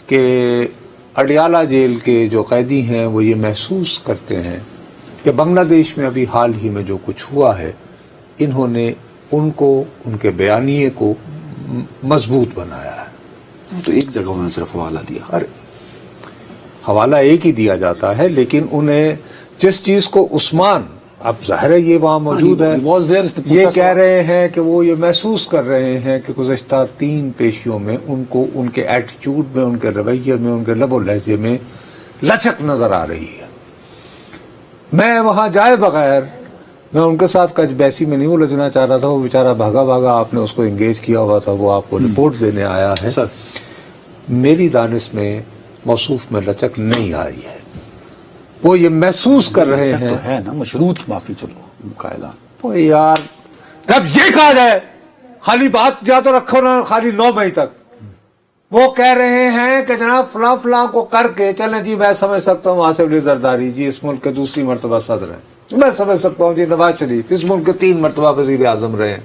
کہ اڈیالہ جیل کے جو قیدی ہیں وہ یہ محسوس کرتے ہیں کہ بنگلہ دیش میں ابھی حال ہی میں جو کچھ ہوا ہے، انہوں نے ان کو، ان کے بیانیے کو مضبوط بنایا ہے۔ تو ایک جگہ انہوں نے صرف حوالہ دیا، ارے حوالہ ایک ہی دیا جاتا ہے، لیکن انہیں جس چیز کو عثمان، اب ظاہر ہے یہ وہاں موجود ہے، یہ کہہ رہے ہیں کہ وہ یہ محسوس کر رہے ہیں کہ گزشتہ 3 پیشیوں میں ان کو ان کے ایٹیٹیوڈ میں، ان کے رویے میں، ان کے لب و لہجے میں لچک نظر آ رہی ہے۔ میں وہاں جائے بغیر، میں ان کے ساتھ کچھ بیسی میں نہیں الجھنا چاہ رہا تھا، وہ بیچارہ بھاگا آپ نے اس کو انگیج کیا ہوا تھا، وہ آپ کو رپورٹ دینے آیا ہے۔ میری دانش میں موصوف میں لچک نہیں آئی ہے، وہ یہ محسوس کر رہے ہیں تو ہے نا مشروط معافی، چلو قائلان تو یار جب یہ کہا جائے خالی بات جا تو رکھو نا خالی 9 مئی تک، وہ کہہ رہے ہیں کہ جناب فلاں فلاں کو کر کے چلیں جی، میں سمجھ سکتا ہوں آصف علی زرداری جی اس ملک کے دوسری مرتبہ صدر ہیں، میں سمجھ سکتا ہوں جی نواز شریف اس ملک کے 3 مرتبہ وزیر اعظم رہے ہیں،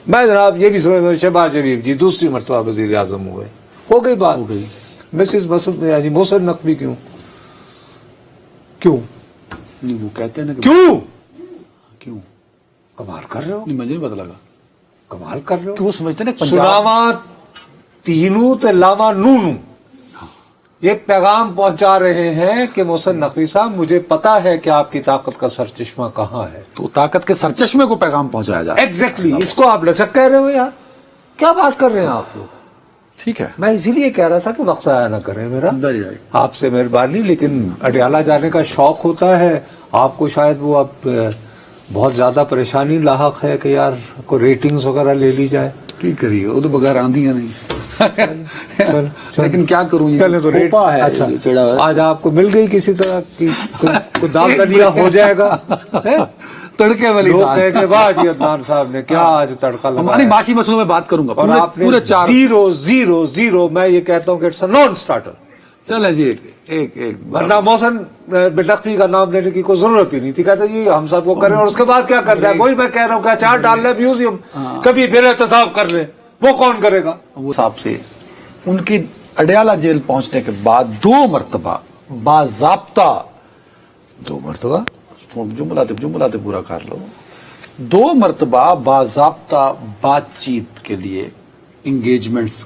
میں جناب یہ بھی سمجھتا ہوں شہباز شریف جی دوسری مرتبہ وزیر اعظم ہوئے، ہو گئی بات، ہو گئی۔ مسز محسن نقوی کیوں نہیں، وہ کہتے ہیں کیوں کمال کر رہے ہو، نہیں مجھے نہیں پتا لگا، کمال کر رہے ہو، کہ وہ سمجھتے ہیں سناواں تینوں تے لاواں نونو یہ پیغام پہنچا رہے ہیں کہ محسن نقوی صاحب مجھے پتا ہے کہ آپ کی طاقت کا سرچشمہ کہاں ہے، تو طاقت کے سرچشمے کو پیغام پہنچایا جائے۔ ایگزیکٹلی، اس کو آپ لچک کہہ رہے ہو یار، کیا بات کر رہے ہیں آپ لوگ؟ ٹھیک ہے، میں اسی لیے کہہ رہا تھا کہ وقت ضائع نہ کریں میرا، آپ سے مہربانی، لیکن اڈیالہ جانے کا شوق ہوتا ہے آپ کو، شاید وہ اب بہت زیادہ پریشانی لاحق ہے کہ یار کو ریٹنگز وغیرہ لے لی جائے، کی کریے، وہ تو بغیر آندیاں نہیں لیکن کیا کروں، چلے تو ریٹ ہے اچھا چڑھا ہے، آج آپ کو مل گئی کسی طرح کی کوئی دال دلیا ہو جائے گا، تڑکے والی لوگ کہے کہ واہ جی عدنان صاحب نے کیا آج تڑکا لگایا، ہماری معاشی مسئلوں میں بات کروں گا، اور آپ نے پورے 4 زیرو، میں یہ کہتا ہوں کہ اٹس اے نان سٹارٹر۔ چلیں جی، ایک ورنہ محسن بن نقوی کا نام لینے کی کوئی ضرورت ہی نہیں تھی، کہتے جی ہم سب کو کریں اور اس کے بعد کیا کرنا ہے، وہی میں کہہ رہا ہوں کہ اچار ڈال لیں میوزیم، کبھی پھر احتساب کر لیں، وہ کون کرے گا؟ وہ صاحب سے ان کی اڈیالہ جیل پہنچنے کے بعد 2 مرتبہ باضابطہ، 2 مرتبہ جملہ پورا کر لو، 2 مرتبہ باضابطہ بات چیت کے لیے انگیجمنٹس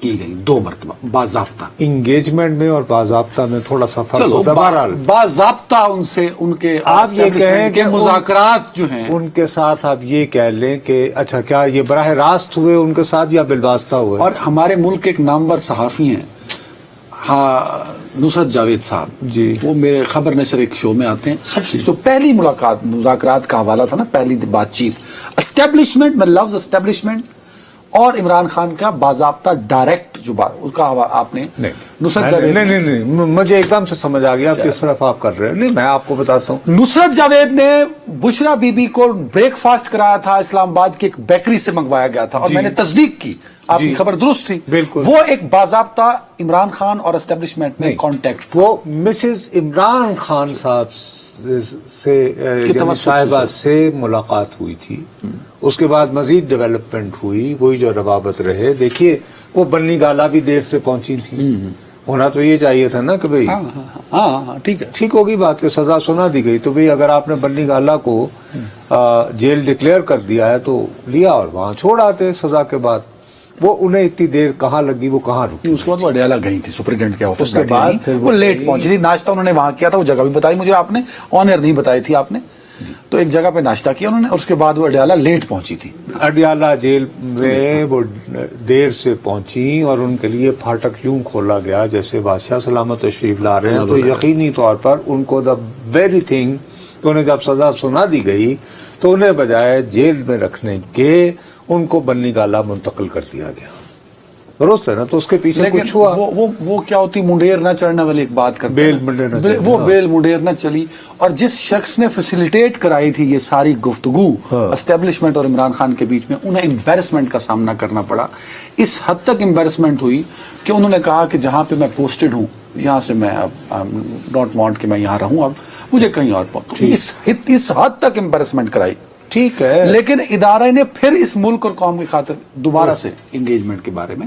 کی گئی، 2 مرتبہ باضابطہ انگیجمنٹ میں اور باضابطہ میں تھوڑا سا فرق ہوتا ہے، بہرحال باضابطہ ان سے ان کے آپ یہ کہیں کہ مذاکرات جو ہیں ان کے ساتھ آپ یہ کہہ لیں کہ اچھا کیا یہ براہ راست ہوئے ان کے ساتھ یا بالواسطہ ہوئے؟ اور ہمارے ملک کے ایک نامور صحافی ہیں نصرت جاوید صاحب جی، وہ میرے خبر نشر ایک شو میں آتے ہیں، سب سے پہلی ملاقات مذاکرات کا حوالہ تھا نا، پہلی بات چیت اسٹیبلشمنٹ میں، لفظ اسٹیبلشمنٹ اور عمران خان کا باضابطہ ڈائریکٹ جو بات اس کا آپ نے نصرت جاوید، نہیں مجھے ایک دم سے سمجھ آ گیا آپ کس طرف آپ کر رہے ہیں، نہیں میں آپ کو بتاتا ہوں، نصرت جاوید نے بشرا بی بی کو بریک فاسٹ کرایا تھا اسلام آباد کی ایک بیکری سے منگوایا گیا تھا، اور میں نے تصدیق کی، آپ کی خبر درست تھی، بالکل، وہ ایک باضابطہ عمران خان اور اسٹیبلشمنٹ میں کانٹیکٹ، وہ مسز عمران خان صاحب سے صاحبہ سے ملاقات ہوئی تھی، اس کے بعد مزید ڈیولپمنٹ ہوئی، وہی جو روابط رہے، دیکھیے وہ بنی گالا بھی دیر سے پہنچی تھی، ہونا تو یہ چاہیے تھا نا کہ بھئی ٹھیک ہے، ٹھیک ہوگی بات کہ سزا سنا دی گئی، تو بھئی اگر آپ نے بنی گالا کو جیل ڈکلیئر کر دیا ہے تو لیا اور وہاں چھوڑ آتے سزا کے بعد، وہ انہیں اتنی دیر کہاں لگی، وہ کہاں رکی، اس کے بعد وہ اڈیالہ گئی تھی سپرنٹینڈنٹ کے آفس، اس کے بعد وہ لیٹ پہنچی تھی، ناشتہ انہوں نے وہاں کیا تھا، وہ جگہ بھی بتائی مجھے آپ نے، آنر نہیں بتائی تھی آپ نے، تو ایک جگہ پہ ناشتہ کیا انہوں نے، اور اس کے بعد وہ اڈیالہ لیٹ پہنچی تھی، اڈیالہ جیل میں وہ دیر سے پہنچی اور ان کے لیے پھاٹک یوں کھولا گیا جیسے بادشاہ سلامت تشریف لا رہے ہیں، تو یقینی طور پر ان کو دا ویری تھنگ کہ انہیں جب سزا سنا دی گئی تو انہیں بجائے جیل میں رکھنے کے ان کو بنی گالا منتقل کر دیا گیا، درست ہے نا، تو اس کے پیچھے کچھ ہوا، وہ کیا ہوتی منڈیر نہ چڑھنے والی ایک بات کرتے بیل منڈیر نہ چلی، وہ بیل منڈیر نہ چلی، اور جس شخص نے فیسیلیٹیٹ کرائی تھی یہ ساری گفتگو اسٹیبلشمنٹ اور عمران خان کے بیچ میں، انہیں امبیرسمنٹ کا سامنا کرنا پڑا، اس حد تک امبیرسمنٹ ہوئی کہ انہوں نے کہا کہ جہاں پہ میں پوسٹڈ ہوں یہاں سے میں ڈونٹ وانٹ کہ میں یہاں رہوں، اب مجھے کہیں اور پہنچوں، اس حد تک امبیرسمنٹ کرائی، ٹھیک ہے، لیکن ادارے نے پھر اس ملک اور قوم کی خاطر دوبارہ سے انگیجمنٹ کے بارے میں